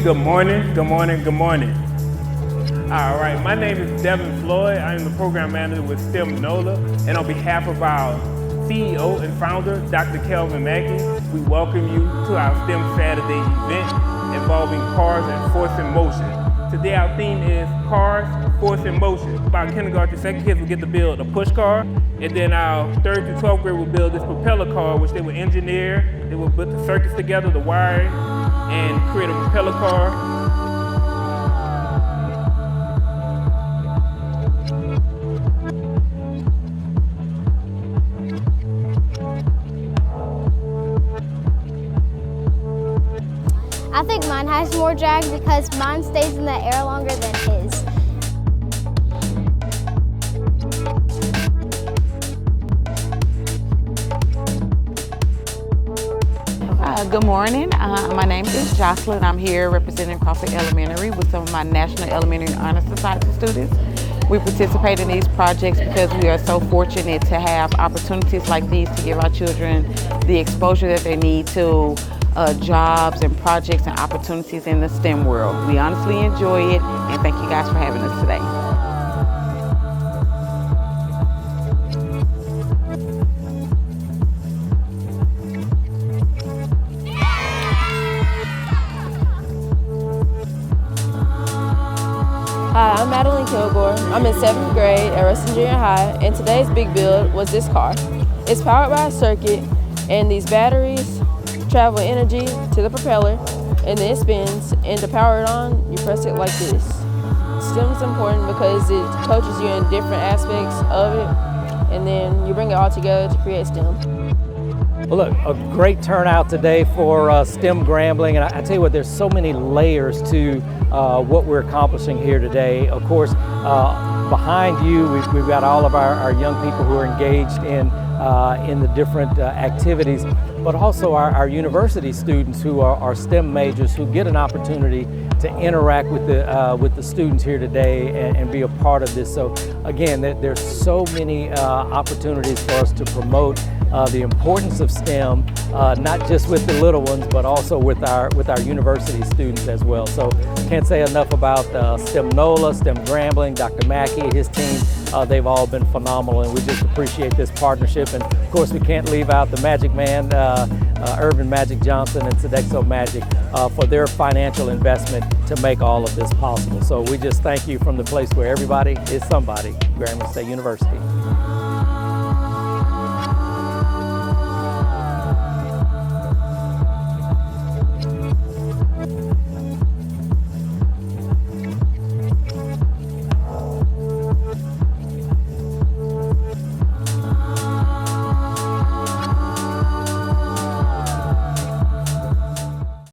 good morning, good morning, good morning. All right, my name is Devin Floyd. I am the program manager with STEM Nola, and on behalf of our CEO and founder, Dr. Kelvin Mackey, we welcome you to our STEM Saturday event involving cars and force in motion. Today our theme is cars, force in motion. About kindergarten, second kids will get to build a push car, and then our 3rd through 12th grade will build this propeller car, which they will engineer. They will put the circuits together, the wiring, and create a propeller car. I think mine has more drag because mine stays in the air longer than his. Good morning. My name is Jocelyn. I'm here representing Crawford Elementary with some of my National Elementary Honor Society students. We participate in these projects because we are so fortunate to have opportunities like these to give our children the exposure that they need to jobs and projects and opportunities in the STEM world. We honestly enjoy it, and thank you guys for having us today. Hi, I'm Madeline Kilgore. I'm in 7th grade at Ruston Junior High, and today's big build was this car. It's powered by a circuit, and these batteries travel energy to the propeller, and then it spins, and to power it on, you press it like this. STEM is important because it coaches you in different aspects of it, and then you bring it all together to create STEM. Well, look, a great turnout today for STEM Grambling, and I tell you what, there's so many layers to what we're accomplishing here today. Of course, behind you, we've got all of our young people who are engaged in the different activities, but also our university students who are STEM majors who get an opportunity to interact with the students here today and be a part of this. So again, there's so many opportunities for us to promote the importance of STEM, not just with the little ones, but also with our university students as well. So can't say enough about STEM Nola, STEM Grambling, Dr. Mackey, his team. They've all been phenomenal, and we just appreciate this partnership. And of course, we can't leave out the Magic Man, Urban Magic Johnson and Sodexo Magic for their financial investment to make all of this possible. So we just thank you from the place where everybody is somebody, Grambling State University.